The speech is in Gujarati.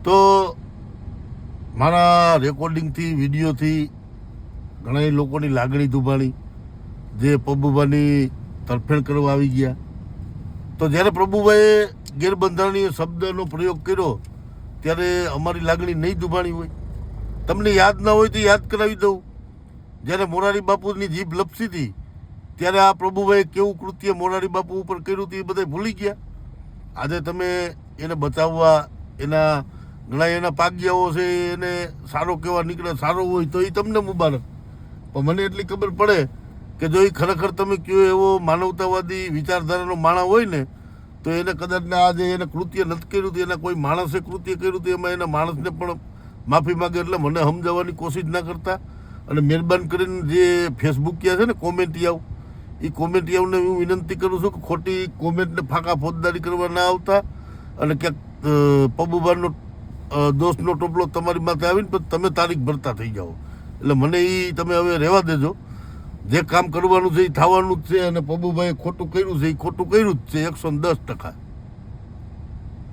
તો મારા રેકોર્ડિંગથી વિડીયોથી ઘણા લોકોની લાગણી દુભાણી, જે પ્રભુભાઈની તરફેણ કરવા આવી ગયા. તો જ્યારે પ્રભુભાઈએ ગેરબંધારણીય શબ્દનો પ્રયોગ કર્યો ત્યારે અમારી લાગણી નહીં દુભાણી હોય? તમને યાદ ના હોય તો યાદ કરાવી દઉં. જ્યારે મોરારી બાપુની જીભ લપસી હતી ત્યારે આ પ્રભુભાઈએ કેવું કૃત્ય મોરારી બાપુ ઉપર કર્યું હતું એ બધા ભૂલી ગયા. આજે તમે એને બચાવવા, એના ઘણા એના પાગ્યાઓ છે, એને સારો કેવા નીકળે, સારો હોય તો એ તમને મુબારક. પણ મને એટલી ખબર પડે કે જો એ ખરેખર તમે કયો એવો માનવતાવાદી વિચારધારાનો માણસ હોય ને તો એને કદાચ આજે એને કૃત્ય નથી કર્યું હતું, એના કોઈ માણસે કૃત્ય કર્યું હતું, એમાં એના માણસને પણ માફી માગે. એટલે મને સમજાવવાની કોશિશ ના કરતા અને મહેરબાન કરીને જે ફેસબુકિયા છે ને કોમેન્ટિયાઓ, એ કોમેન્ટિયાઓને હું વિનંતી કરું છું કે ખોટી કોમેન્ટને ફાંકા ફોજદારી કરવા ના આવતા અને ક્યાંક પબુબારનો દોષનો ટોપલો તમારી માથે આવીને પછી તમે તારીખ ભરતા થઈ જાઓ. એટલે મને એ તમે હવે રહેવા દેજો. જે કામ કરવાનું છે એ થવાનું જ છે અને પબુભાઈએ ખોટું કર્યું છે એ ખોટું કર્યું જ છે 110%.